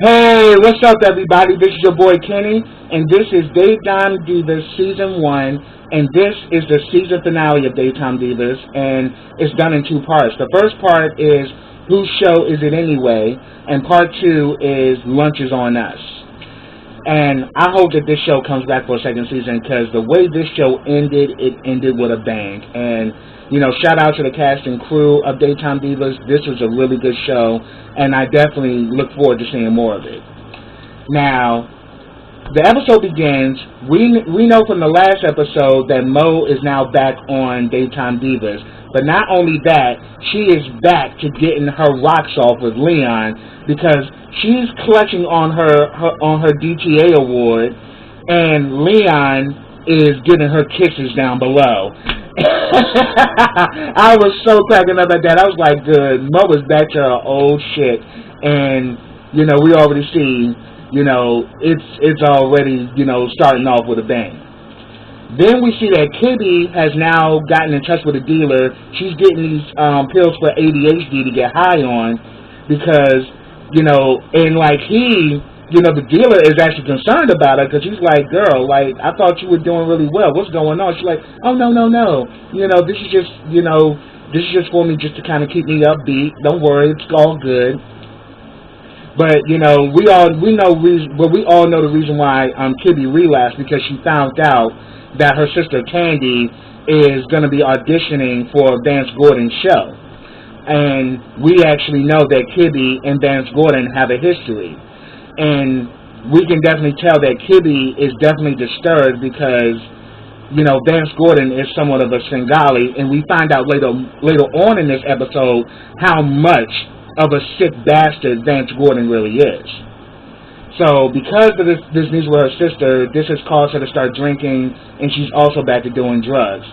Hey, what's up, everybody? This is your boy Kenny, and this is Daytime Divas Season 1, and this is the season finale of Daytime Divas, and it's done in two parts. The first part is Whose Show Is It Anyway, and part 2 is Lunch Is On Us. And I hope that this show comes back for a second season, because the way this show ended, it ended with a bang. And, shout out to the cast and crew of Daytime Divas. This was a really good show, and I definitely look forward to seeing more of it. Now, the episode begins. We know from the last episode that Mo is now back on Daytime Divas. But not only that, she is back to getting her rocks off with Leon, because she's clutching on her DTA award, and Leon is giving her kisses down below. I was so cracking up at that. I was like, good. Mo was back to her old shit, and we already see, it's already starting off with a bang. Then we see that Kibby has now gotten in touch with a dealer. She's getting these pills for ADHD to get high on, because, and like the dealer is actually concerned about her, because he's like, girl, like, I thought you were doing really well. What's going on? She's like, oh, no. This is just for me, just to kind of keep me upbeat. Don't worry, it's all good. But, we all know the reason why Kibby relapsed, because she found out that her sister Candy is going to be auditioning for Vance Gordon's show. And we actually know that Kibby and Vance Gordon have a history. And we can definitely tell that Kibby is definitely disturbed, because, Vance Gordon is somewhat of a Svengali, and we find out later on in this episode how much of a sick bastard Vance Gordon really is. So, because of this news with her sister, this has caused her to start drinking, and she's also back to doing drugs.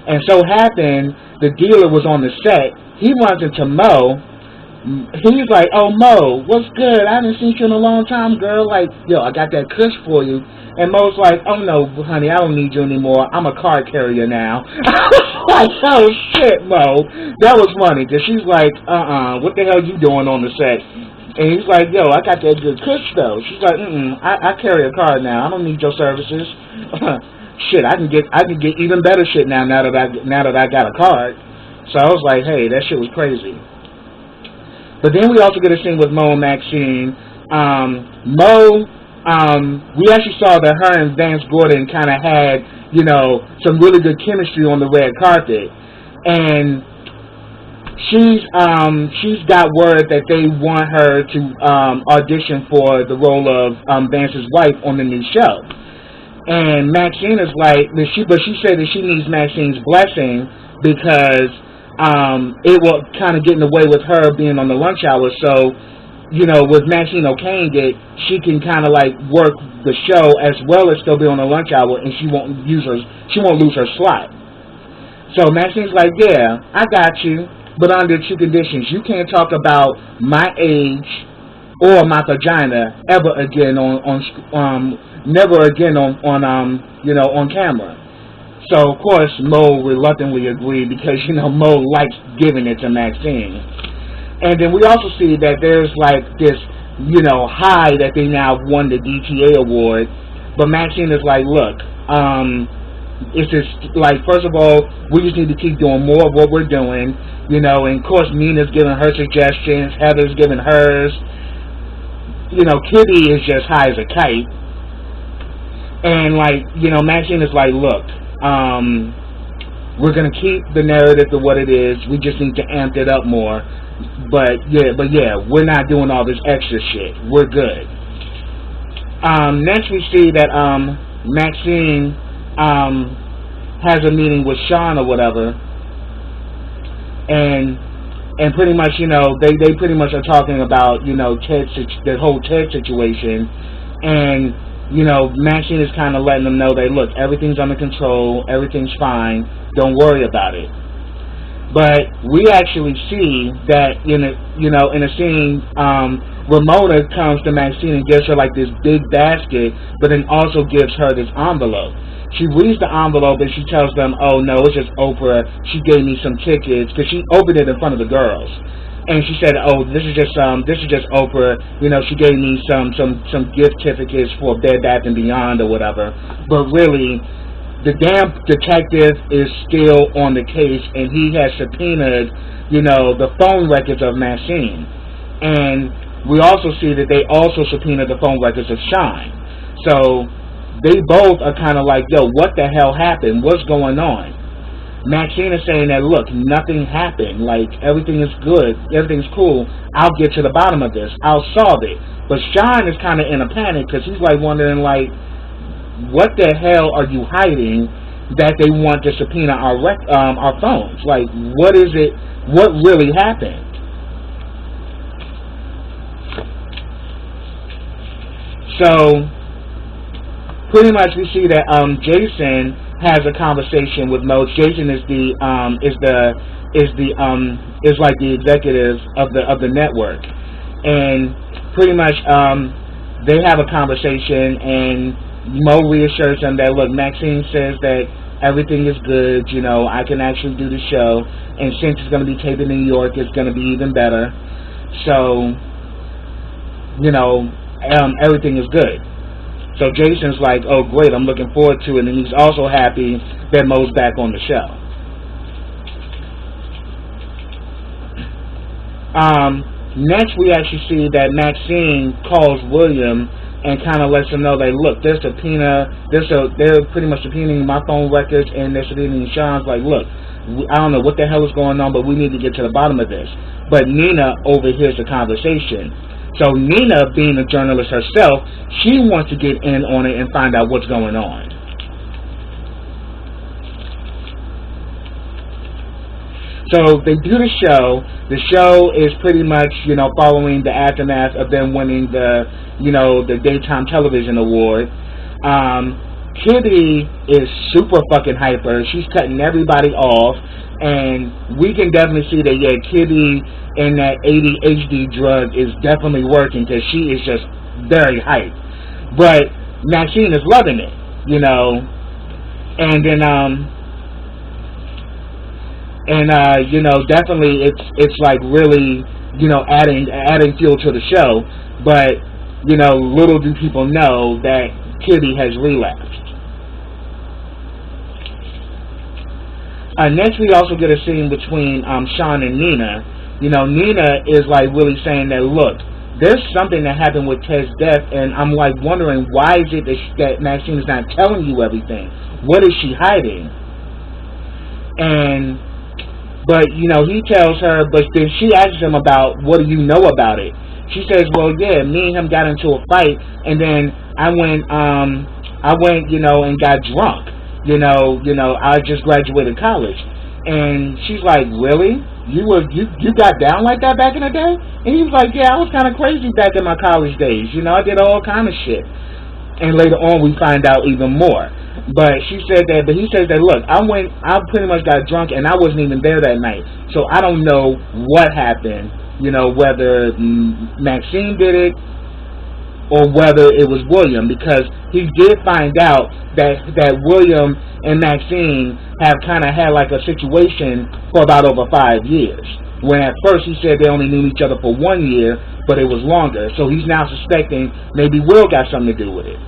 And so happened, the dealer was on the set. He runs into Mo. He's like, oh, Mo, what's good? I haven't seen you in a long time, girl. Like, yo, I got that kush for you. And Mo's like, oh, no, honey, I don't need you anymore. I'm a car carrier now. I was like, oh, shit, Mo. That was funny, because she's like, what the hell you doing on the set? And he's like, yo, I got that good kush, though. She's like, I carry a car now. I don't need your services. Shit, I can get even better shit now that I got a card. So I was like, hey, that shit was crazy. But then we also get a scene with Mo and Maxine. We actually saw that her and Vance Gordon kind of had, some really good chemistry on the red carpet. And she's got word that they want her to audition for the role of Vance's wife on the new show. And Maxine is like, but she said that she needs Maxine's blessing, because it will kind of get in the way with her being on the lunch hour. So, with Maxine okaying it, she can kind of like work the show as well as still be on the lunch hour, and she won't lose her slot. So Maxine's like, yeah, I got you, but under two conditions. You can't talk about my age or my vagina ever again never again on camera. So of course Mo reluctantly agreed, because Mo likes giving it to Maxine. And then we also see that there's like this high that they now won the DTA award, but Maxine is like, look, it's just like, first of all, we just need to keep doing more of what we're doing, and of course Nina's giving her suggestions, Heather's giving hers, Kitty is just high as a kite. And like, Maxine is like, look, we're gonna keep the narrative to what it is, we just need to amp it up more, but yeah, we're not doing all this extra shit, we're good. Next we see that Maxine has a meeting with Sean or whatever, and pretty much, they pretty much are talking about, the whole Ted situation, and, Maxine is kind of letting them know that, look, everything's under control, everything's fine, don't worry about it. But we actually see that in a scene, Ramona comes to Maxine and gives her like this big basket, but then also gives her this envelope. She reads the envelope and she tells them, oh no, it's just Oprah, she gave me some tickets, because she opened it in front of the girls. and she said, "Oh, this is just Oprah. You know, she gave me some gift certificates for Bed Bath and Beyond or whatever." But really, the damn detective is still on the case, and he has subpoenaed, you know, the phone records of Maxine, and we also see that they also subpoenaed the phone records of Sean. So they both are kind of like, "Yo, what the hell happened? What's going on?" Maxine is saying that, "Look, nothing happened. Like, everything is good. Everything's cool. I'll get to the bottom of this. I'll solve it." But Sean is kind of in a panic because he's like wondering, like, what the hell are you hiding that they want to subpoena our phones? Like, what is it? What really happened? So pretty much we see that Jason has a conversation with Mo. Jason is like the executive of the network, and pretty much they have a conversation, and Mo reassures him that, look, Maxine says that everything is good, you know, I can actually do the show, and since it's going to be taped in New York, it's going to be even better. So, you know, everything is good. So Jason's like, "Oh, great, I'm looking forward to it," and he's also happy that Mo's back on the show. Next, we actually see that Maxine calls William and kind of lets him know that, look, they're pretty much subpoenaing my phone records, and they're subpoenaing Sean's. Like, look, I don't know what the hell is going on, but we need to get to the bottom of this. But Nina overhears the conversation. So Nina, being a journalist herself, she wants to get in on it and find out what's going on. So they do the show. The show is pretty much, you know, following the aftermath of them winning the Daytime Television Award. Kitty is super fucking hyper. She's cutting everybody off, and we can definitely see that, yeah, Kitty and that ADHD drug is definitely working because she is just very hype. But Maxine is loving it, you know, and then you know, definitely it's like really, you know, adding fuel to the show. But, you know, little do people know that Kitty has relapsed. Next, we also get a scene between Sean and Nina. You know, Nina is like really saying that, look, there's something that happened with Ted's death, and I'm like wondering, why is it that Maxine is not telling you everything? What is she hiding? But, you know, he tells her, but then she asks him about, what do you know about it? She says, well, yeah, me and him got into a fight, and then I went, you know, and got drunk. You know, I just graduated college. And she's like, really? You got down like that back in the day? And he was like, yeah, I was kind of crazy back in my college days. You know, I did all kind of shit. And later on, we find out even more. But he says that, look, I pretty much got drunk, and I wasn't even there that night. So I don't know what happened, you know, whether Maxine did it or whether it was William, because he did find out that William and Maxine have kind of had like a situation for about over 5 years. When at first he said they only knew each other for 1 year, but it was longer. So he's now suspecting maybe Will got something to do with it.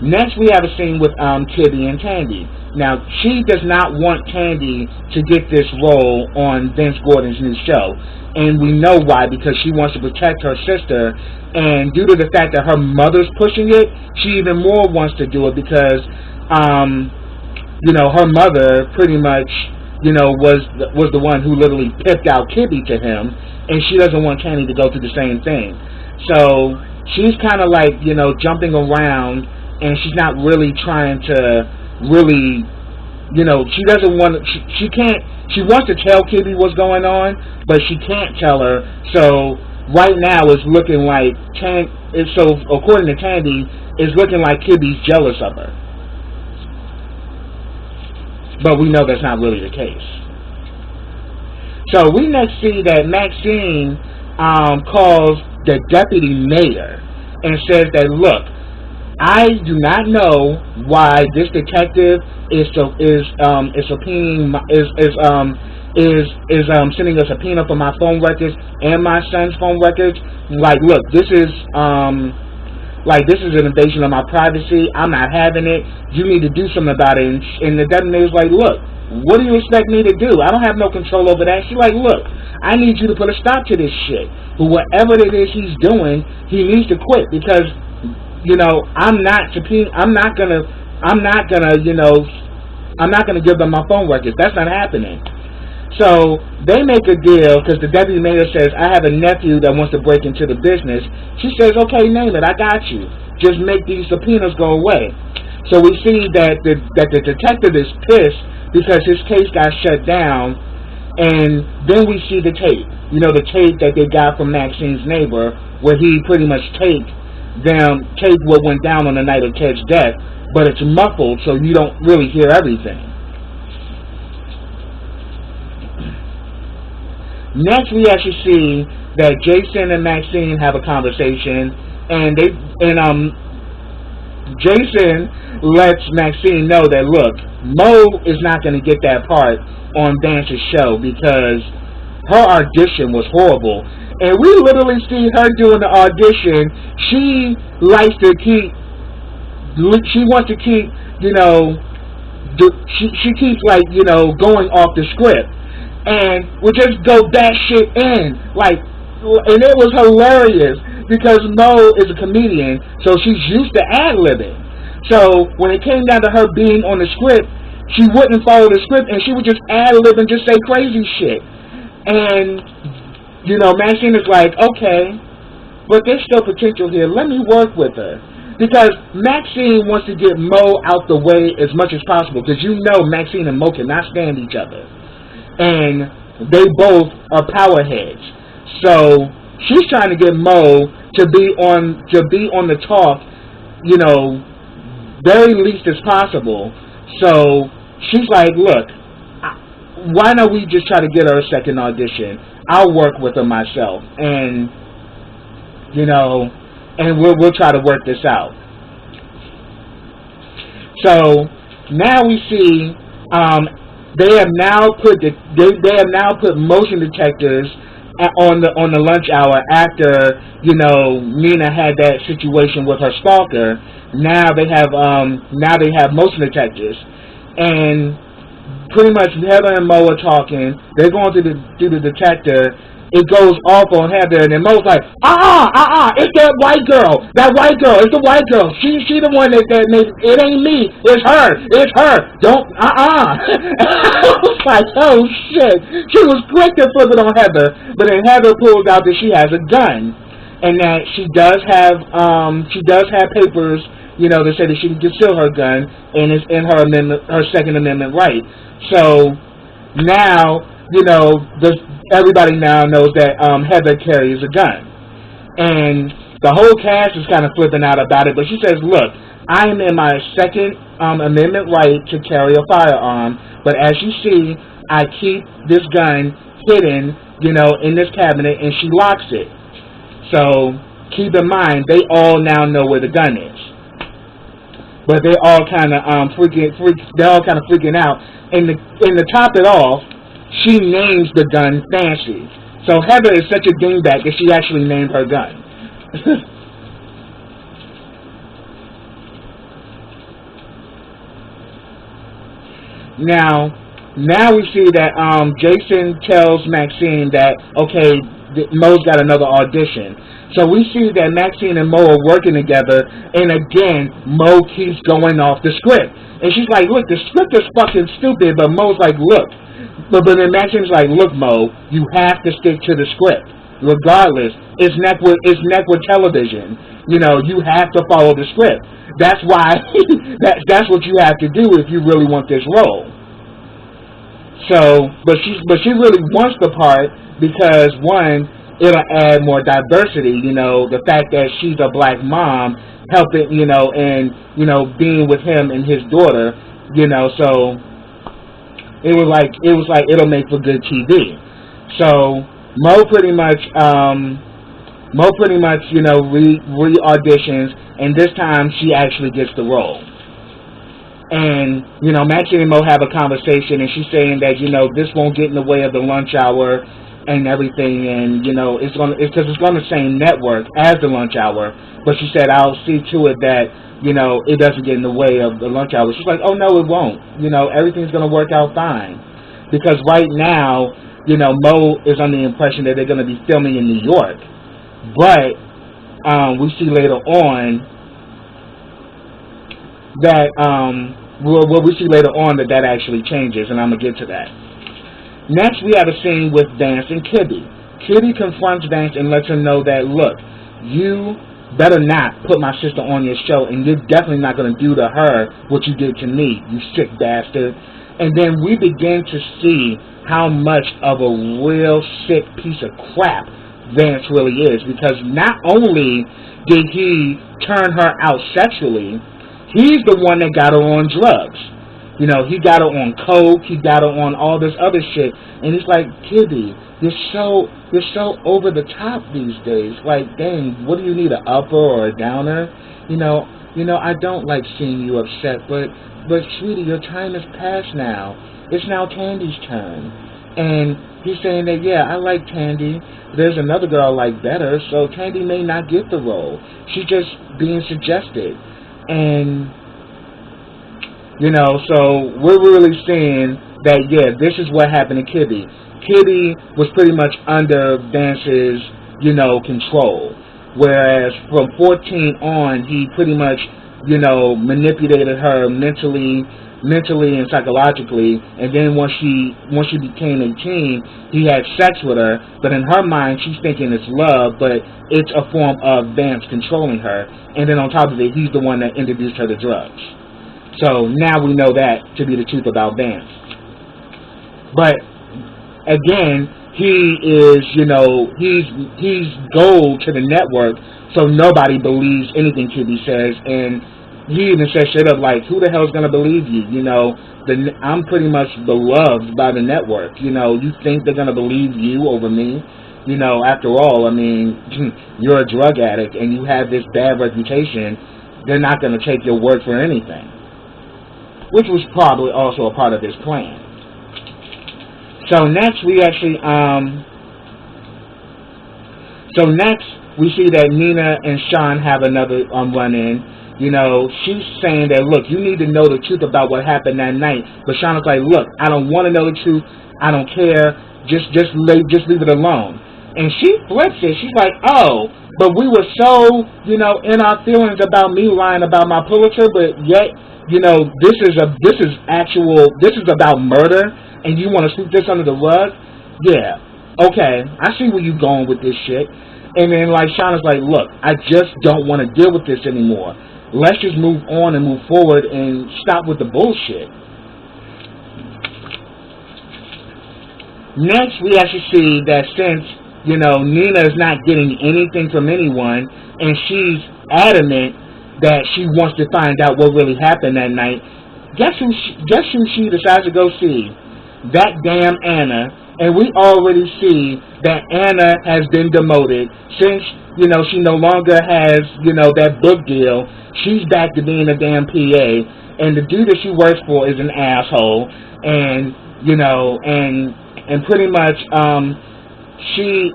Next, we have a scene with Tibby and Tandy. Now, she does not want Tandy to get this role on Vince Gordon's new show. And we know why, because she wants to protect her sister. And due to the fact that her mother's pushing it, she even more wants to do it because, you know, her mother pretty much, you know, was the one who literally picked out Kibby to him. And she doesn't want Tandy to go through the same thing. So she's kind of like, you know, jumping around. And she's not really trying to really, you know, she doesn't want to, she can't, she wants to tell Kibby what's going on, but she can't tell her. So right now it's looking like, so according to Tandy, it's looking like Kibby's jealous of her. But we know that's not really the case. So we next see that Maxine calls the deputy mayor and says that, look, I do not know why this detective is subpoenaing sending a subpoena for my phone records and my son's phone records. Like, look, this is an invasion of my privacy. I'm not having it. You need to do something about it. And the deputy was like, look, what do you expect me to do? I don't have no control over that. She's like, look, I need you to put a stop to this shit. But whatever it is he's doing, he needs to quit, because, you know, I'm not gonna give them my phone records. That's not happening. So they make a deal, because the deputy mayor says, I have a nephew that wants to break into the business. She says, okay, name it, I got you. Just make these subpoenas go away. So we see that the detective is pissed because his case got shut down, and then we see the tape. You know, the tape that they got from Maxine's neighbor, where he pretty much taped what went down on the night of Ted's death, but it's muffled, so you don't really hear everything. Next, we actually see that Jason and Maxine have a conversation, and Jason lets Maxine know that, look, Mo is not going to get that part on Dance's show because her audition was horrible. And we literally see her doing the audition. She wants to keep, you know, she keeps, like, you know, going off the script. And would just go batshit in, like, and it was hilarious because Mo is a comedian, so she's used to ad-libbing. So when it came down to her being on the script, she wouldn't follow the script, and she would just ad-lib and just say crazy shit. And, you know, Maxine is like, okay, but there's still potential here. Let me work with her. Because Maxine wants to get Mo out the way as much as possible, because you know Maxine and Mo cannot stand each other. And they both are power heads. So she's trying to get Mo to be on the talk, you know, very least as possible. So she's like, look, why don't we just try to get her a second audition? I'll work with her myself, and, you know, and we'll try to work this out. So now we see they have now put motion detectors on the lunch hour after, you know, Nina had that situation with her stalker. Now they have motion detectors, and pretty much Heather and Mo are talking. They're going through the detector. It goes off on Heather, and then Mo's like, it's that white girl. It's the white girl. She the one that made it. Ain't me. It's her. Don't, I was like, oh shit. She was quick to flip it on Heather, but then Heather pulls out that she has a gun, and that she does have papers, you know, that say that she can conceal her gun, and it's in her Second Amendment right. So now, you know, everybody now knows that Heather carries a gun. And the whole cast is kind of flipping out about it, but she says, look, I am in my Second Amendment right to carry a firearm, but as you see, I keep this gun hidden, you know, in this cabinet, and she locks it. So keep in mind, they all now know where the gun is. But they're all kind of freaking out. And to top it off, she names the gun Fancy. So Heather is such a dingbat that she actually named her gun. Now we see that Jason tells Maxine that, okay, Mo's got another audition. So we see that Maxine and Mo are working together, and again, Mo keeps going off the script. And she's like, look, the script is fucking stupid, but Mo's like, look. But then Maxine's like, look, Mo, you have to stick to the script. Regardless, it's network television. You know, you have to follow the script. That's why, that's what you have to do if you really want this role. So, but she really wants the part because, one, it'll add more diversity, you know, the fact that she's a black mom helping, you know, and, you know, being with him and his daughter, you know, so it was like it'll make for good TV. So Mo pretty much Mo pretty much, re-auditions, and this time she actually gets the role. And, Maxine and Mo have a conversation, and she's saying that, this won't get in the way of the lunch hour and everything, and, it's on the same network as the lunch hour, but she said, I'll see to it that, it doesn't get in the way of the lunch hour. She's like, oh, no, it won't. Everything's going to work out fine. Because right now, Mo is under the impression that they're going to be filming in New York. But we see later on that that actually changes, and I'm going to get to that. Next, we have a scene with Vance and Kibby. Kibby confronts Vance and lets him know that, look, you better not put my sister on your show, and you're definitely not going to do to her what you did to me, you sick bastard. And then we begin to see how much of a real sick piece of crap Vance really is, because not only did he turn her out sexually, he's the one that got her on drugs. He got her on coke, he got her on all this other shit, and he's like, Kibby, you're so over the top these days. Like, dang, what do you need, an upper or a downer? I don't like seeing you upset, but sweetie, your time has passed now. It's now Tandy's turn. And he's saying that, yeah, I like Tandy. There's another girl I like better, so Tandy may not get the role. She's just being suggested. And, so we're really seeing that, yeah, this is what happened to Kibby. Kibby was pretty much under Vance's, control. Whereas from 14 on, he pretty much, manipulated her mentally and psychologically, and then once she became 18, he had sex with her, but in her mind, she's thinking it's love, but it's a form of Vance controlling her, and then on top of it, he's the one that introduced her to drugs. So now we know that to be the truth about Vance. But again, he is, he's gold to the network, so nobody believes anything Kibby says, and he even says shit up like, who the hell's gonna believe you? I'm pretty much beloved by the network. You think they're gonna believe you over me? After all, I mean, you're a drug addict and you have this bad reputation. They're not gonna take your word for anything. Which was probably also a part of his plan. So next we actually, we see that Nina and Sean have another run-in. She's saying that, look, you need to know the truth about what happened that night. But Sean is like, look, I don't want to know the truth. I don't care. Just leave it alone. And she flips it. She's like, oh, but we were so, in our feelings about me lying about my Pulitzer, but yet, this is about murder, and you want to sweep this under the rug? Yeah, okay, I see where you're going with this shit. And then, Sean is like, look, I just don't want to deal with this anymore. Let's just move on and move forward and stop with the bullshit. Next, we actually see that since, Nina is not getting anything from anyone, and she's adamant that she wants to find out what really happened that night, guess who she decides to go see? That damn Anna. And we already see that Anna has been demoted since, she no longer has, that book deal. She's back to being a damn PA. And the dude that she works for is an asshole. And, and pretty much, she's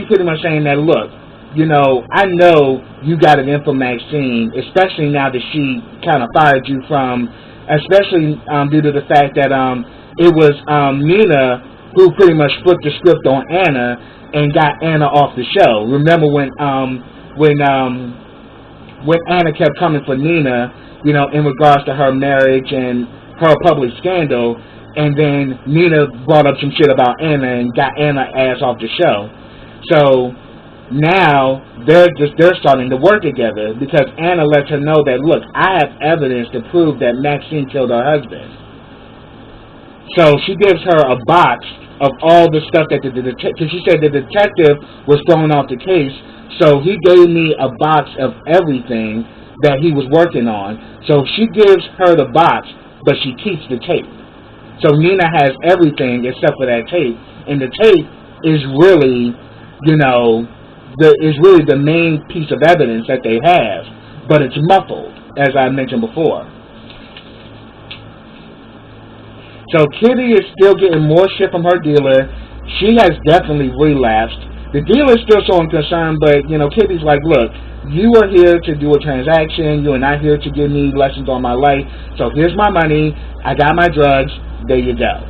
pretty much saying that, look, I know you got it in for Maxine, especially now that she kind of fired you from, especially due to the fact that it was Nina who pretty much flipped the script on Anna and got Anna off the show. Remember when Anna kept coming for Nina, in regards to her marriage and her public scandal, and then Nina brought up some shit about Anna and got Anna ass off the show. So now they're starting to work together because Anna lets her know that, look, I have evidence to prove that Maxine killed her husband. So she gives her a box of all the stuff that the detective, because she said the detective was throwing off the case, so he gave me a box of everything that he was working on. So she gives her the box, but she keeps the tape. So Nina has everything except for that tape, and the tape is really, is really the main piece of evidence that they have, but it's muffled, as I mentioned before. So Kitty is still getting more shit from her dealer. She has definitely relapsed. The dealer is still showing concern, but, Kitty's like, look, you are here to do a transaction. You are not here to give me lessons on my life. So here's my money. I got my drugs. There you go.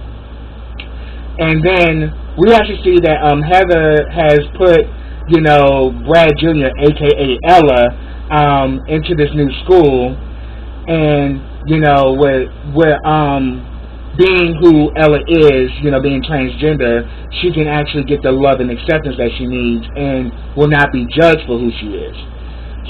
And then we actually see that Heather has put, Brad Jr., a.k.a. Ella, into this new school. And, where being who Ella is, being transgender, she can actually get the love and acceptance that she needs and will not be judged for who she is.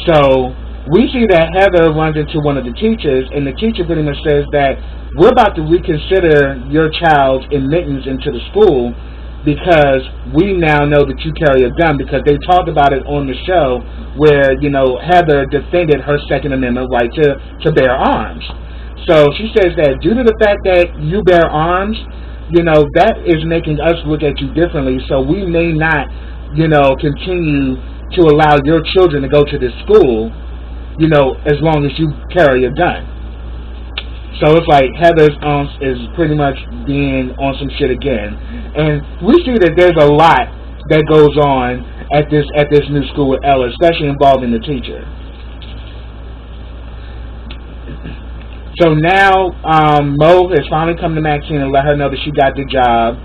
So we see that Heather runs into one of the teachers, and the teacher pretty much says that we're about to reconsider your child's admittance into the school because we now know that you carry a gun, because they talked about it on the show where, Heather defended her Second Amendment right to bear arms. So she says that due to the fact that you bear arms, that is making us look at you differently. So we may not, continue to allow your children to go to this school, as long as you carry a gun. So it's like Heather is pretty much being on some shit again. And we see that there's a lot that goes on at this new school with Ella, especially involving the teacher. So now Mo has finally come to Maxine and let her know that she got the job.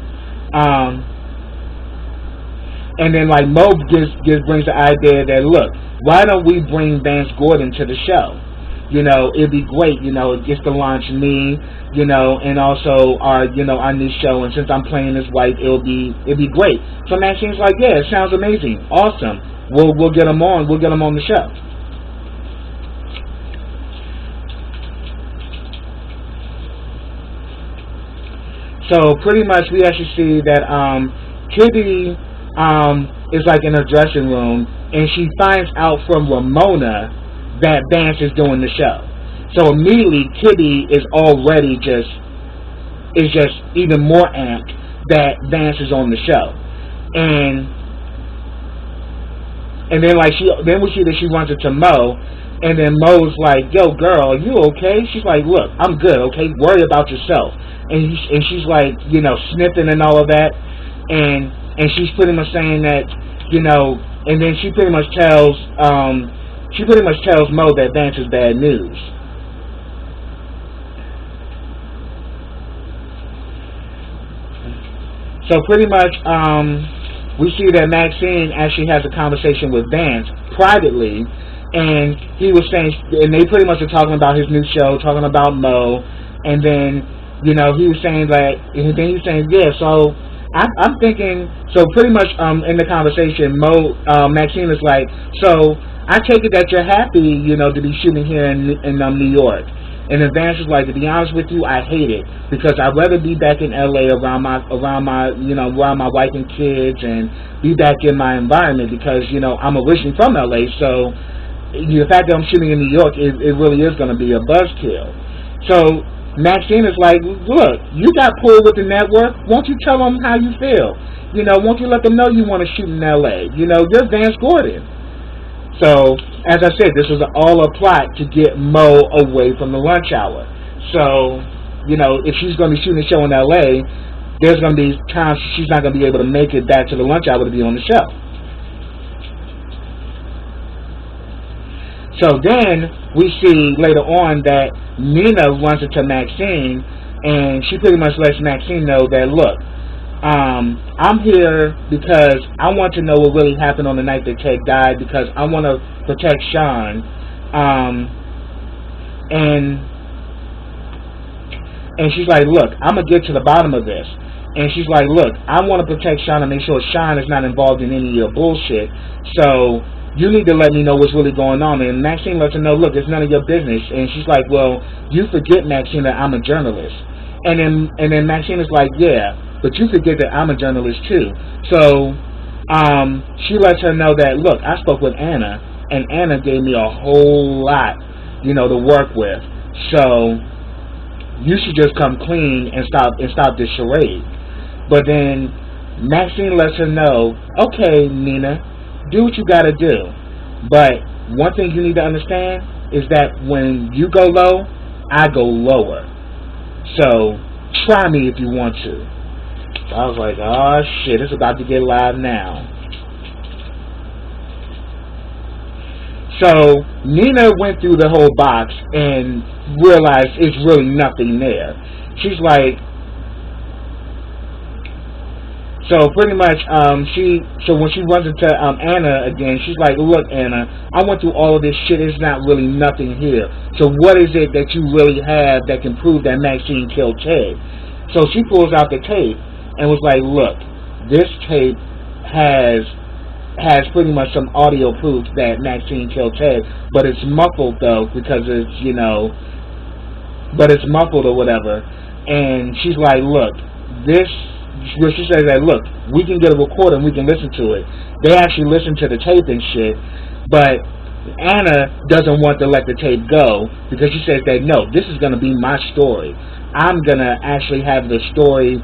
And then Mo brings the idea that, look, why don't we bring Vance Gordon to the show? It'd be great, it gets to launch me, and also our new show, and since I'm playing his wife, it'd be great. So Maxine's like, yeah, it sounds amazing, awesome. We'll get him on. We'll get him on the show. So pretty much we actually see that Kitty is in her dressing room, and she finds out from Ramona that Vance is doing the show. So immediately Kitty is already just even more amped that Vance is on the show. And then we see that she runs into Mo, and then Mo's like, yo girl, are you okay? She's like, look, I'm good, okay? Worry about yourself. And she's like, sniffing and all of that, and she's pretty much saying that, and then she pretty much tells Mo that Vance is bad news. So pretty much we see that Maxine actually has a conversation with Vance privately, and he was saying, and they pretty much are talking about his new show, talking about Mo, and then he was saying yeah, so I'm thinking, so pretty much in the conversation, Maxine is like, so I take it that you're happy, to be shooting here in New York. And then Vance is like, to be honest with you, I hate it, because I'd rather be back in LA around my wife and kids, and be back in my environment, because I'm originally from LA, so the fact that I'm shooting in New York, it really is going to be a buzzkill. So Maxine is like, look, you got pulled with the network. Won't you tell them how you feel? Won't you let them know you want to shoot in L.A.? You're Vance Gordon. So, as I said, this was all a plot to get Mo away from the lunch hour. So, if she's going to be shooting a show in L.A., there's going to be times she's not going to be able to make it back to the lunch hour to be on the show. So then we see later on that Nina runs into Maxine, and she pretty much lets Maxine know that, look, I'm here because I want to know what really happened on the night that Ted died, because I want to protect Sean. And she's like, look, I'm going to get to the bottom of this. And she's like, look, I want to protect Sean and make sure Sean is not involved in any of your bullshit. So you need to let me know what's really going on. And Maxine lets her know, look, it's none of your business. And she's like, well, you forget, Maxine, that I'm a journalist. And then Maxine is like, yeah, but you forget that I'm a journalist too. So she lets her know that, look, I spoke with Anna, and Anna gave me a whole lot, to work with. So you should just come clean and stop this charade. But then Maxine lets her know, okay, Nina, do what you gotta do. But one thing you need to understand is that when you go low, I go lower. So try me if you want to. So I was like, oh shit, it's about to get live now. So Nina went through the whole box and realized it's really nothing there. She's like, so pretty much, so when she runs into Anna again, she's like, look, Anna, I went through all of this shit. It's not really nothing here. So what is it that you really have that can prove that Maxine killed Ted? So she pulls out the tape and was like, look, this tape has pretty much some audio proof that Maxine killed Ted, but it's muffled though because it's, but it's muffled or whatever. And she's like, look, she says that, look, we can get a recorder and we can listen to it. They actually listen to the tape and shit, but Anna doesn't want to let the tape go because she says that, no, this is going to be my story. I'm going to actually have the story,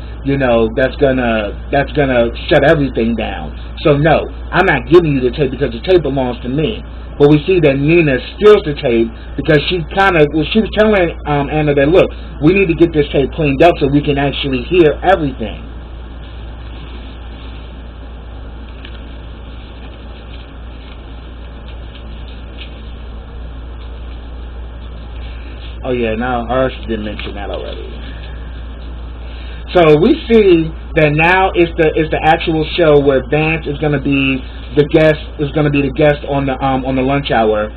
that's going to shut everything down. So, no, I'm not giving you the tape because the tape belongs to me. But we see that Nina steals the tape because she was telling Anna that, look, we need to get this tape cleaned up so we can actually hear everything. Oh yeah, now Urs did mention that already. So we see that now it's the actual show where Vance is going to be the guest on the lunch hour.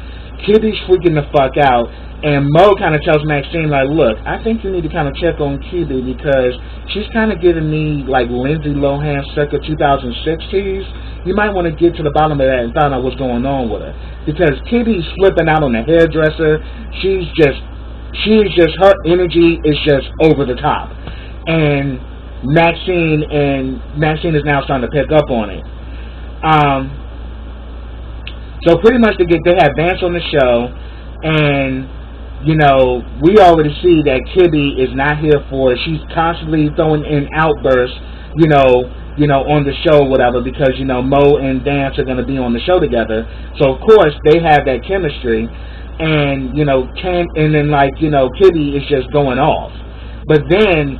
Kitty's freaking the fuck out, and Mo kind of tells Maxine like, look, I think you need to kind of check on Kitty because she's kind of giving me like Lindsay Lohan circa 2060s. You might want to get to the bottom of that and find out what's going on with her because Kitty's flipping out on the hairdresser. She's just her energy is just over the top, and Maxine is now starting to pick up on it. So pretty much they have Vance on the show, and we already see that Kibby is not here for it. She's constantly throwing in outbursts, on the show or whatever because Mo and Vance are going to be on the show together. So of course they have that chemistry. And Kitty is just going off. But then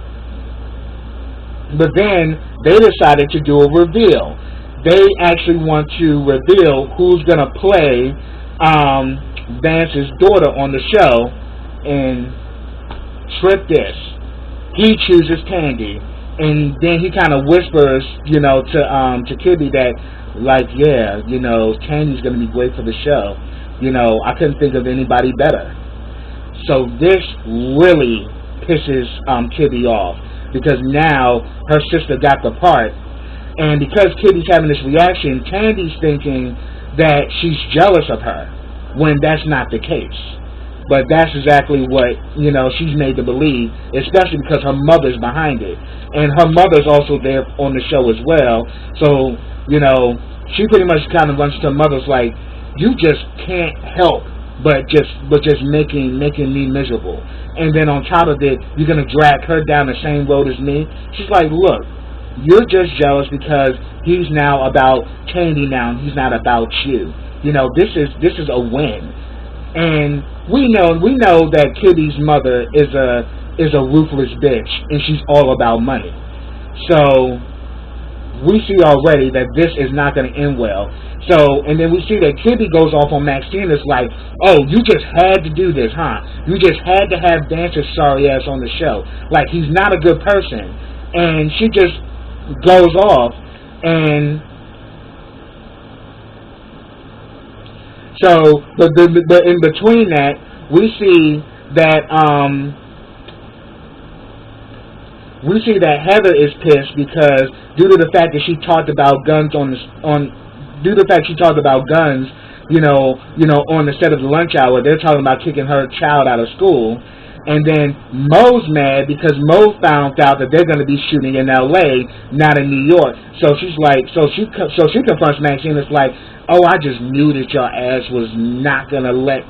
they decided to do a reveal. They actually want to reveal who's gonna play Vance's daughter on the show. And trip this, he chooses Candy, and then he kind of whispers, to Kitty that, like, yeah, Candy's gonna be great for the show. I couldn't think of anybody better. So this really pisses Kitty off because now her sister got the part, and because Kitty's having this reaction, Candy's thinking that she's jealous of her when that's not the case. But that's exactly what she's made to believe, especially because her mother's behind it, and her mother's also there on the show as well. So she pretty much kind of runs to her mother's like, you just can't help but just making me miserable. And then on top of it, you're gonna drag her down the same road as me. She's like, look, you're just jealous because he's now about Candy now, and he's not about you. This is a win. And we know that Kitty's mother is a ruthless bitch, and she's all about money. So we see already that this is not going to end well. So, and then we see that Kitty goes off on Maxine. It's like, oh, you just had to do this, huh? You just had to have Vance's sorry ass on the show. Like, he's not a good person. And she just goes off. And so, but in between that, we see that Heather is pissed because due to the fact that she talked about guns on the set of the lunch hour, they're talking about kicking her child out of school. And then Mo's mad because Mo found out that they're going to be shooting in L.A., not in New York. So she's like, so she confronts Maxine. It's like, oh, I just knew that your ass was not going to let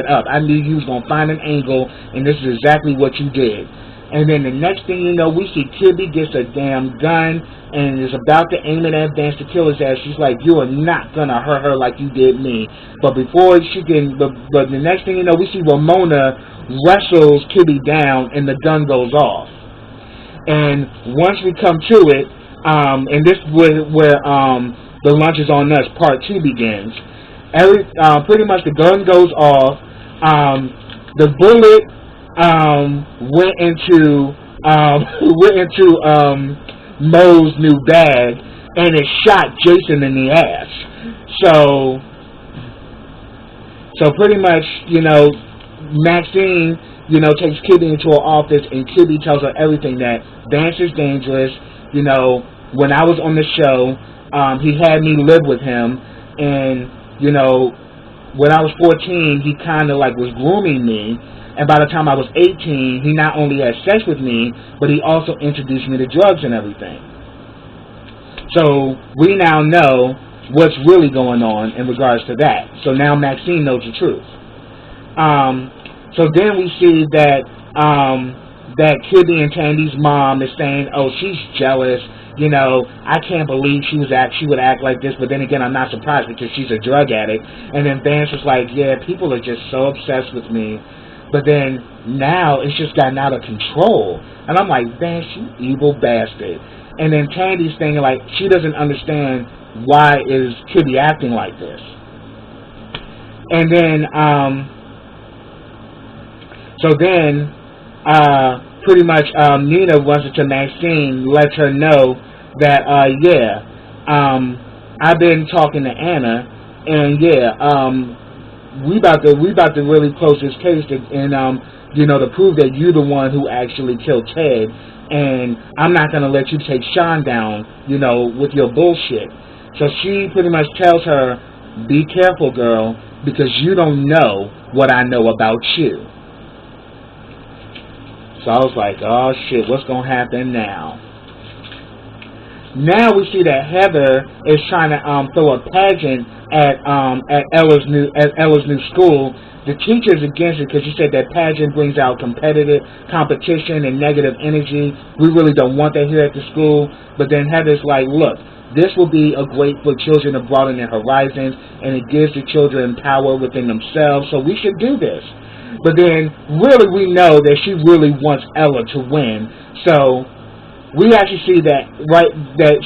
up. I knew you was going to find an angle, and this is exactly what you did. And then the next thing you know, we see Kibby gets a damn gun and is about to aim it at Vance to kill his ass. She's like, you are not going to hurt her like you did me. But before she can, but the next thing you know, we see Ramona wrestles Kibby down and the gun goes off. And once we come to it, and this is where the Lunch is on Us Part 2 begins. Pretty much the gun goes off. The bullet went into Mo's new bag, and it shot Jason in the ass. So pretty much, Maxine, takes Kibby into her office, and Kibby tells her everything, that Vance is dangerous. When I was on the show, he had me live with him, and when I was 14, he kind of was grooming me. And by the time I was 18, he not only had sex with me, but he also introduced me to drugs and everything. So we now know what's really going on in regards to that. So now Maxine knows the truth. So then we see that that Kibby and Tandy's mom is saying, oh, she's jealous. I can't believe she would act like this, but then again, I'm not surprised because she's a drug addict. And then Vance was like, yeah, people are just so obsessed with me. But then now it's just gotten out of control. And I'm like, Vance, you evil bastard. And then Tandy's thinking she doesn't understand why is Kibby acting like this. And then, pretty much Nina runs into Maxine, lets her know that, I've been talking to Anna, and we about to really close this case and to prove that you're the one who actually killed Ted, and I'm not gonna let you take Sean down, with your bullshit. So she pretty much tells her, be careful, girl, because you don't know what I know about you. So I was like, oh shit, what's gonna happen now? Now we see that Heather is trying to throw a pageant at Ella's new school. The teacher's against it because she said that pageant brings out competition and negative energy. We really don't want that here at the school. But then Heather's like, look, this will be a great for children to broaden their horizons, and it gives the children power within themselves, so we should do this. But then really we know that she really wants Ella to win. So we actually see that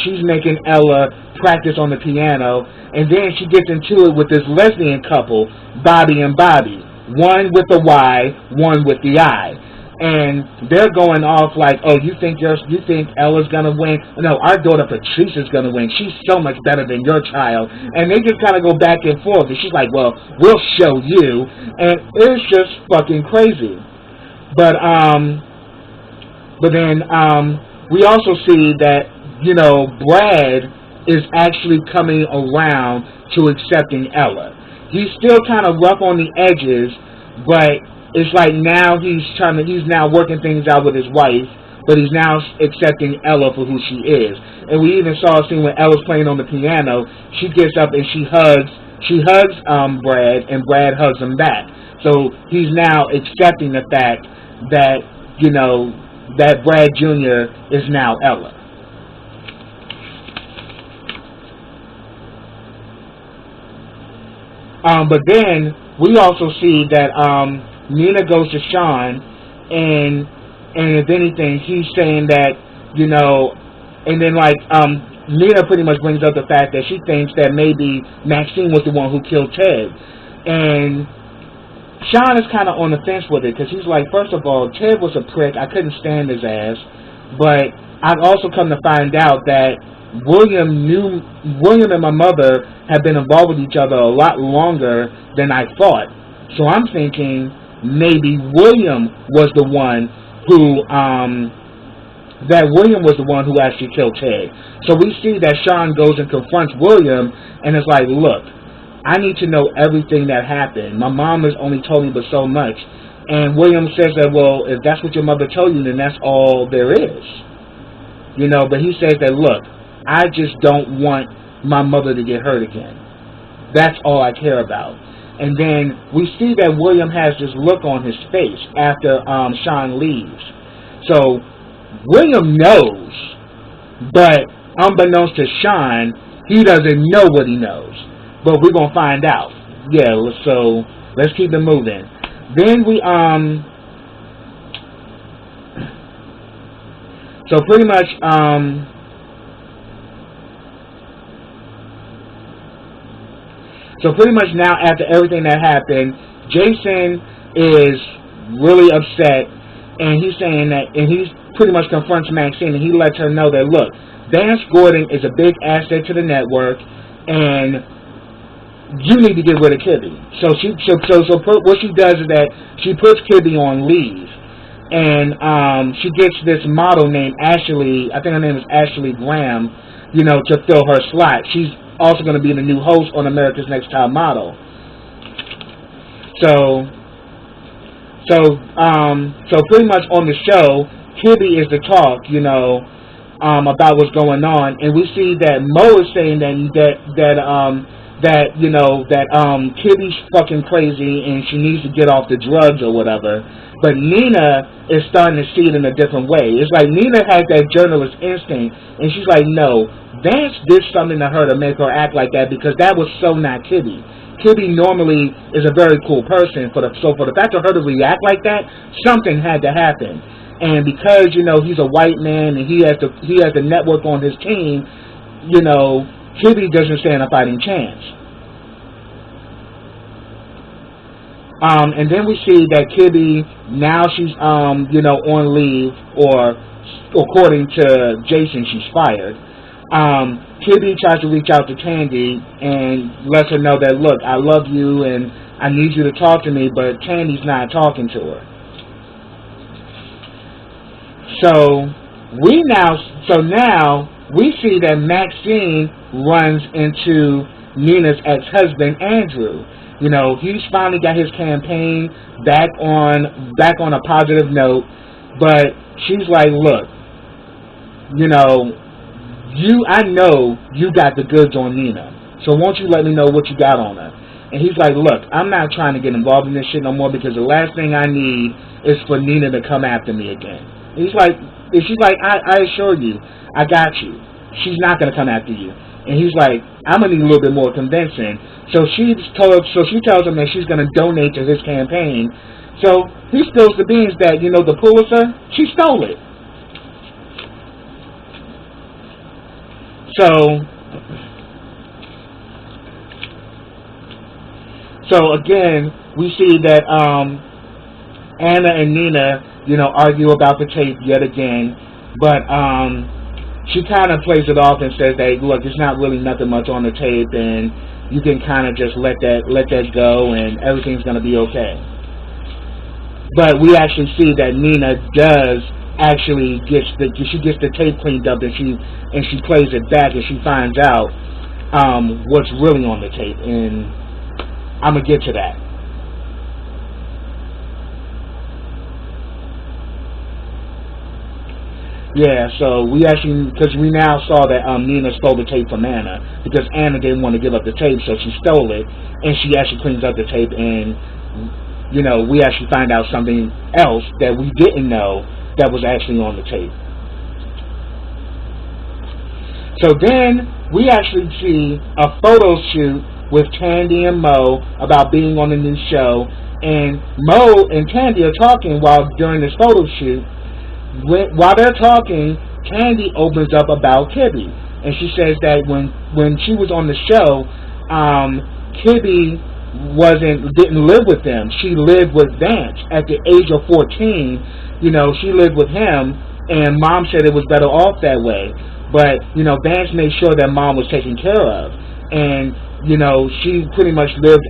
she's making Ella practice on the piano, and then she gets into it with this lesbian couple, Bobby and Bobby, one with the Y, one with the I, and they're going off like, oh, you think Ella's gonna win? No, our daughter Patricia's gonna win. She's so much better than your child, and they just kind of go back and forth. And she's like, well, we'll show you, and it's just fucking crazy. But then we also see that, Brad is actually coming around to accepting Ella. He's still kind of rough on the edges, but it's like now he's now working things out with his wife, but he's now accepting Ella for who she is. And we even saw a scene when Ella's playing on the piano. She gets up and she hugs Brad, and Brad hugs him back. So he's now accepting the fact that, that Brad Jr. is now Ella. But then we also see that Nina goes to Sean, and if anything, he's saying that, and then Nina pretty much brings up the fact that she thinks that maybe Maxine was the one who killed Ted, and Sean is kind of on the fence with it, because he's like, first of all, Ted was a prick. I couldn't stand his ass. But I've also come to find out that William and my mother have been involved with each other a lot longer than I thought. So I'm thinking maybe William was the one who actually killed Ted. So we see that Sean goes and confronts William and is like, look, I need to know everything that happened. My mom has only told me but so much. And William says that, well, if that's what your mother told you, then that's all there is. But he says that, look, I just don't want my mother to get hurt again. That's all I care about. And then we see that William has this look on his face after Sean leaves. So William knows, but unbeknownst to Sean, he doesn't know what he knows. But we're gonna find out. Yeah, so let's keep it moving. Then we so pretty much now, after everything that happened, Jason is really upset, and he's saying that, and he's pretty much confronts Maxine, and he lets her know that, look, Vance Gordon is a big asset to the network, and you need to get rid of Kibby. So what she does is that she puts Kibby on leave, and she gets this model named Ashley. I think her name is Ashley Graham, to fill her slot. She's also going to be the new host on America's Next Top Model. So pretty much on the show, Kibby is the talk, about what's going on, and we see that Mo is saying that Kibby's fucking crazy and she needs to get off the drugs or whatever. But Nina is starting to see it in a different way. It's like Nina has that journalist instinct, and she's like, no, Vance did something to her to make her act like that, because that was so not Kibby. Kibby normally is a very cool person. For the fact of her to react like that, something had to happen. And because he's a white man and he has the network on his team, Kibby doesn't stand a fighting chance. And then we see that Kibby, now she's on leave, or according to Jason, she's fired. Kibby tries to reach out to Tandy and lets her know that, look, I love you and I need you to talk to me, but Tandy's not talking to her. So now we see that Maxine runs into Nina's ex-husband, Andrew. He's finally got his campaign back on a positive note, but she's like, look, I know you got the goods on Nina, so won't you let me know what you got on her? And he's like, look, I'm not trying to get involved in this shit no more, because the last thing I need is for Nina to come after me again. And she's like, I assure you, I got you. She's not going to come after you. And he's like, I'm going to need a little bit more convincing. So she tells him that she's going to donate to his campaign. So he spills the beans that, the Pulitzer, she stole it. So again, we see that Anna and Nina, argue about the tape yet again, but she kind of plays it off and says that, look, it's not really nothing much on the tape, and you can kind of just let that go, and everything's going to be okay. But we actually see that Nina does actually gets the tape cleaned up, and she plays it back, and she finds out what's really on the tape, and I'm gonna get to that. Yeah, so we now saw that Nina stole the tape from Anna, because Anna didn't want to give up the tape, so she stole it, and she actually cleans up the tape, and we actually find out something else that we didn't know that was actually on the tape. So then we actually see a photo shoot with Tandy and Mo about being on the new show, and Mo and Tandy are talking during this photo shoot. While they're talking, Tandy opens up about Kibby, and she says that when she was on the show, Kibby didn't live with them. She lived with Vance at the age of 14. She lived with him, and Mom said it was better off that way. But Vance made sure that Mom was taken care of, and she pretty much lived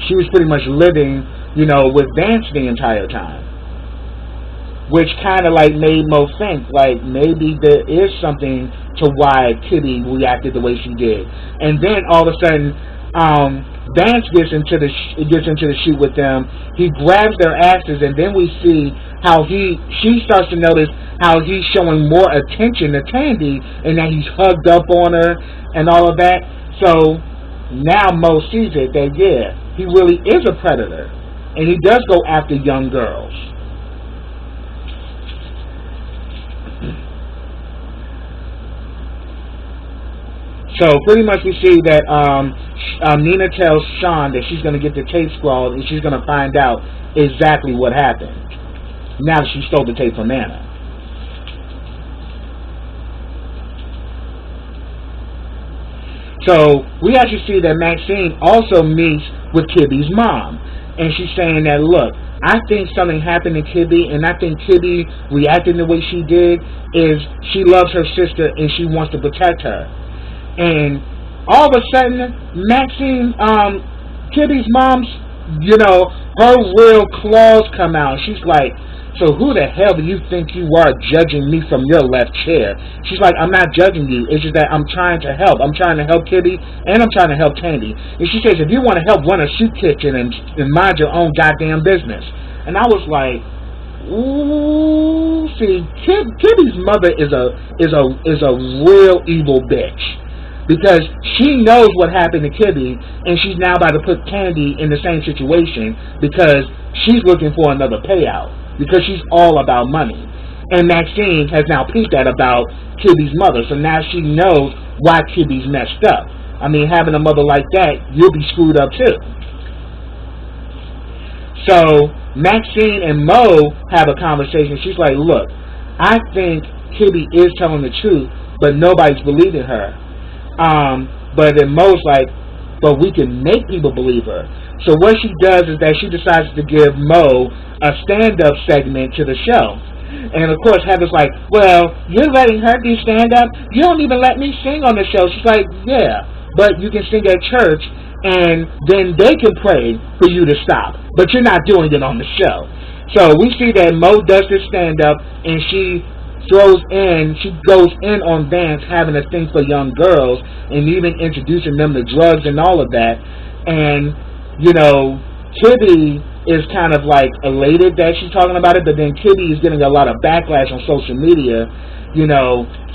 she was pretty much living with Vance the entire time. Which kind of made Mo think maybe there is something to why Kibby reacted the way she did. And then all of a sudden, Vance gets into the shoot with them. He grabs their asses, and then we see how she starts to notice how he's showing more attention to Tandy, and that he's hugged up on her and all of that. So now Mo sees it that he really is a predator, and he does go after young girls. So pretty much we see that Nina tells Sean that she's going to get the tape scrawled and she's going to find out exactly what happened now that she stole the tape from Anna. So we actually see that Maxine also meets with Kibby's mom, and she's saying that, look, I think something happened to Kibby, and I think Kibby reacting the way she did is she loves her sister and she wants to protect her. And all of a sudden, Maxine, Kibby's mom's, her real claws come out. She's like, so who the hell do you think you are judging me from your left chair? She's like, I'm not judging you. It's just that I'm trying to help. I'm trying to help Kibby, and I'm trying to help Tandy. And she says, if you want to help run a soup kitchen and mind your own goddamn business. And I was like, ooh, see, Kibby's mother is a real evil bitch. Because she knows what happened to Kibby, and she's now about to put Tandy in the same situation because she's looking for another payout. Because she's all about money. And Maxine has now peeped that about Kibby's mother. So now she knows why Kibby's messed up. I mean, having a mother like that, you'll be screwed up too. So Maxine and Mo have a conversation. She's like, look, I think Kibby is telling the truth, but nobody's believing her. But then Mo's like, but we can make people believe her. So what she does is that she decides to give Mo a stand-up segment to the show. And of course Heather's like, well, you're letting her do stand-up? You don't even let me sing on the show. She's like, yeah, but you can sing at church and then they can pray for you to stop. But you're not doing it on the show. So we see that Mo does this stand-up and she goes in on Vance having a thing for young girls and even introducing them to drugs and all of that. And Kibby is kind of like elated that she's talking about it, but then Kibby is getting a lot of backlash on social media,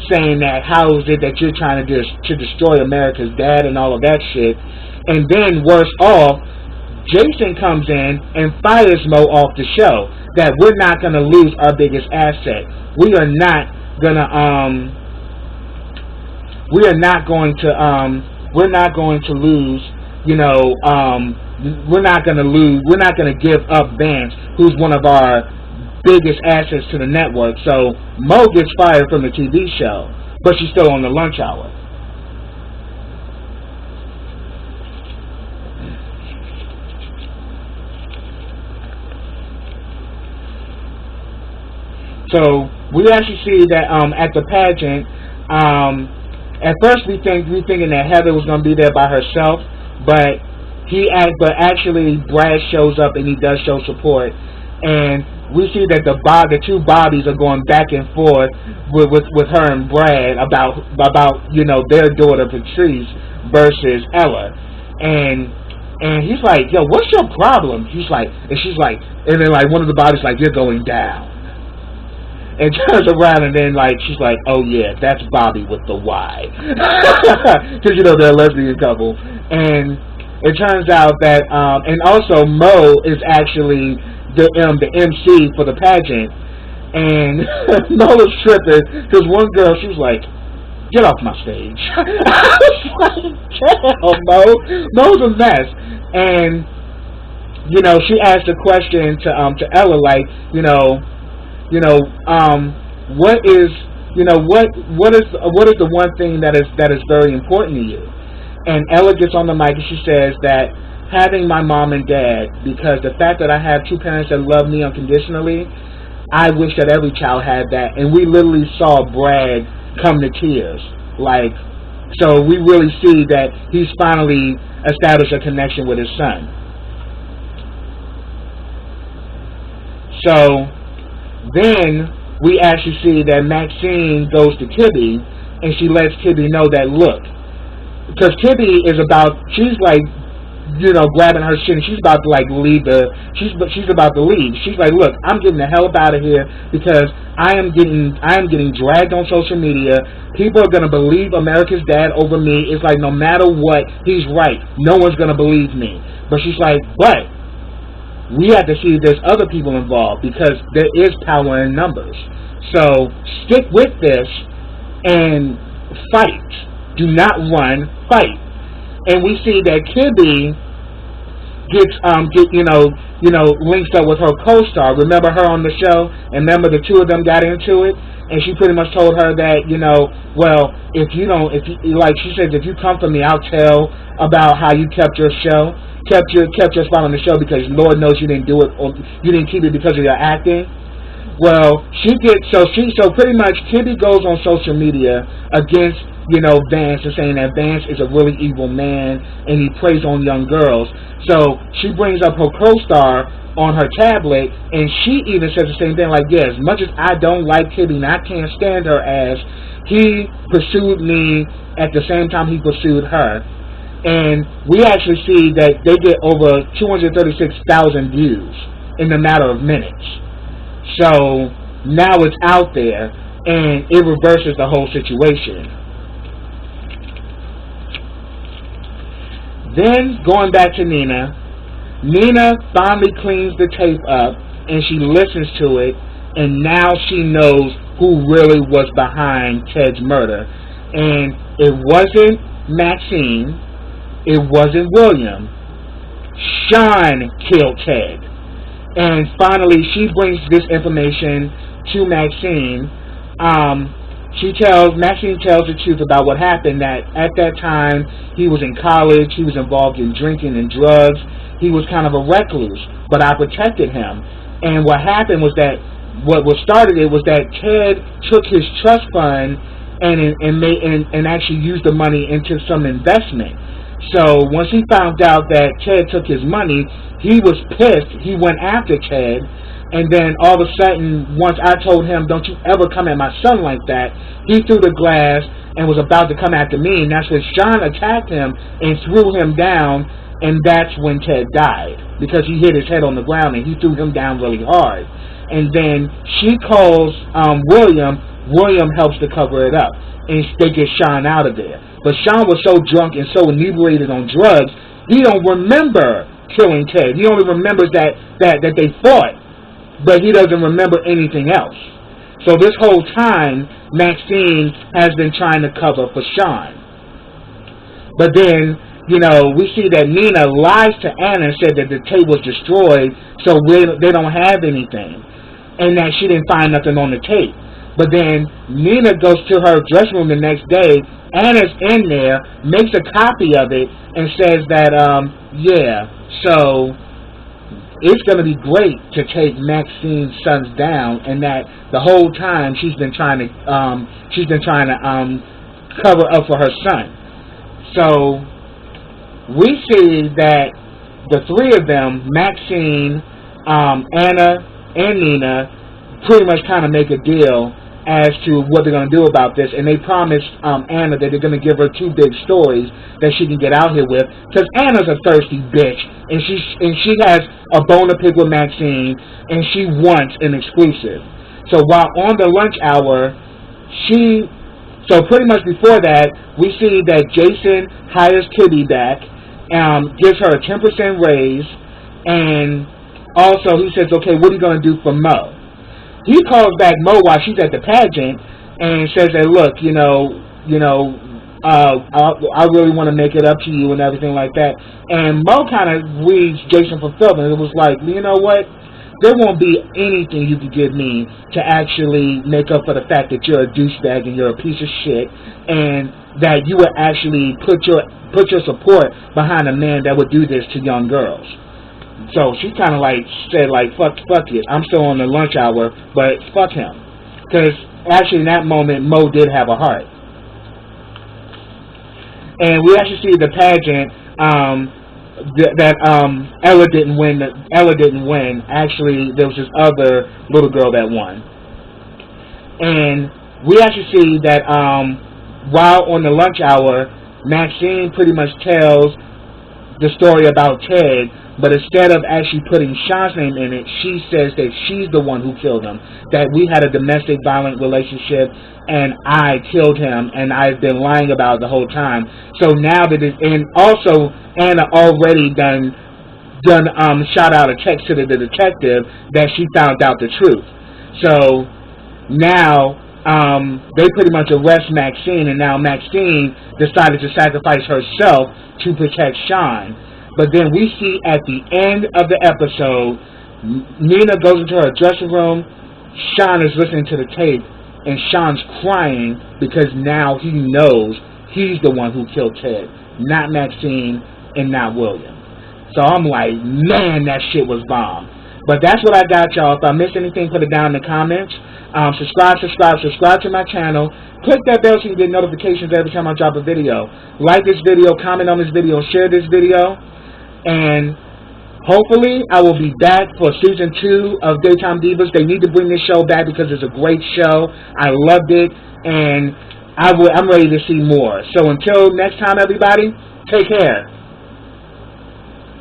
saying that how is it that you're trying to destroy America's dad and all of that shit. And then worse off, Jason comes in and fires Mo off the show. That we're not going to lose our biggest asset. We are not going to lose. We're not going to give up Vance, who's one of our biggest assets to the network. So Mo gets fired from the TV show, but she's still on the lunch hour. So we actually see that at the pageant, at first we thinking that Heather was going to be there by herself, but actually Brad shows up and he does show support, and we see that the two Bobbies are going back and forth with her and Brad about their daughter Patrice versus Ella, and he's like, yo, what's your problem? She's like, and then like one of the Bobbies like, you're going down. And turns around and then she's like, oh yeah, that's Bobby with the Y. Because they're a lesbian couple. And it turns out that, and also Mo is actually the MC for the pageant. And Mo was tripping because one girl, she was like, get off my stage. I was like, damn, Mo. Mo's a mess. And, she asked a question to Ella, like, what is the one thing that is very important to you? And Ella gets on the mic and she says that having my mom and dad, because the fact that I have two parents that love me unconditionally, I wish that every child had that. And we literally saw Brad come to tears. So we really see that he's finally established a connection with his son. So then we actually see that Maxine goes to Kibby and she lets Kibby know that, look, because Kibby is she's like, grabbing her shit and she's about to leave she's about to leave. She's like, look, I'm getting the hell up out of here because I am getting dragged on social media. People are going to believe America's dad over me. It's like, no matter what, he's right. No one's going to believe me. But she's like, but we have to see if there's other people involved because there is power in numbers. So stick with this and fight. Do not run, fight. And we see that Kibby gets links up with her co-star. Remember her on the show? And remember the two of them got into it? And she pretty much told her that, well, if you she says, if you come for me, I'll tell about how you kept your show, kept your spot on the show, because Lord knows you didn't do it, or you didn't keep it because of your acting. Well, so pretty much Kibby goes on social media against, Vance, and saying that Vance is a really evil man and he preys on young girls. So she brings up her co-star on her tablet, and she even says the same thing, like, yeah, as much as I don't like Kibby and I can't stand her ass, he pursued me at the same time he pursued her. And we actually see that they get over 236,000 views in a matter of minutes. So now it's out there, and it reverses the whole situation. Then, going back to Nina finally cleans the tape up, and she listens to it, and now she knows who really was behind Ted's murder. And it wasn't Maxine, it wasn't William. Sean killed Ted. And finally, she brings this information to Maxine. Maxine tells the truth about what happened, that at that time he was in college, he was involved in drinking and drugs, he was kind of a recluse, but I protected him. And what happened was that, what started it was that Ted took his trust fund and actually used the money into some investment. So once he found out that Ted took his money, he was pissed. He went after Ted, and then all of a sudden, once I told him, don't you ever come at my son like that, he threw the glass and was about to come after me, and that's when Sean attacked him and threw him down, and that's when Ted died, because he hit his head on the ground and he threw him down really hard. And then she calls William. William helps to cover it up, and they get Sean out of there. But Sean was so drunk and so inebriated on drugs, he don't remember killing Ted. He only remembers that they fought, but he doesn't remember anything else. So this whole time, Maxine has been trying to cover for Sean. But then, we see that Nina lies to Anna and said that the tape was destroyed, so they don't have anything, and that she didn't find nothing on the tape. But then Nina goes to her dressing room the next day. Anna's in there, makes a copy of it, and says that, so it's going to be great to take Maxine's sons down, and that the whole time she's been trying to cover up for her son. So we see that the three of them, Maxine, Anna, and Nina, pretty much kind of make a deal as to what they're going to do about this, and they promised Anna that they're going to give her 2 big stories that she can get out here with, because Anna's a thirsty bitch, and she has a bone to pick with Maxine, and she wants an exclusive. So while on the lunch hour, so pretty much before that, we see that Jason hires Kibby back, gives her a 10% raise, and also he says, okay, what are you going to do for Mo? He calls back Mo while she's at the pageant and says that, look, I really want to make it up to you and everything like that. And Mo kind of reads Jason for Phil, and it was like, you know what? There won't be anything you can give me to actually make up for the fact that you're a douchebag and you're a piece of shit, and that you would actually put your support behind a man that would do this to young girls. So she kind of said fuck it, I'm still on the lunch hour, but fuck him. Because actually in that moment, Mo did have a heart. And we actually see the pageant that Ella didn't win. Actually, there was this other little girl that won. And we actually see that while on the lunch hour, Maxine pretty much tells the story about Ted, but instead of actually putting Sean's name in it, she says that she's the one who killed him, that we had a domestic violent relationship and I killed him, and I've been lying about it the whole time. So now that and also Anna already done shot out a text to the detective that she found out the truth. So now they pretty much arrest Maxine, and now Maxine decided to sacrifice herself to protect Sean. But then we see at the end of the episode, Nina goes into her dressing room, Sean is listening to the tape, and Sean's crying because now he knows he's the one who killed Ted, not Maxine and not William. So I'm like, man, that shit was bomb. But that's what I got, y'all. If I missed anything, put it down in the comments. Subscribe to my channel. Click that bell so you get notifications every time I drop a video. Like this video, comment on this video, share this video. And hopefully I will be back for season 2 of Daytime Divas. They need to bring this show back because it's a great show. I loved it, and I'm ready to see more. So until next time, everybody, take care.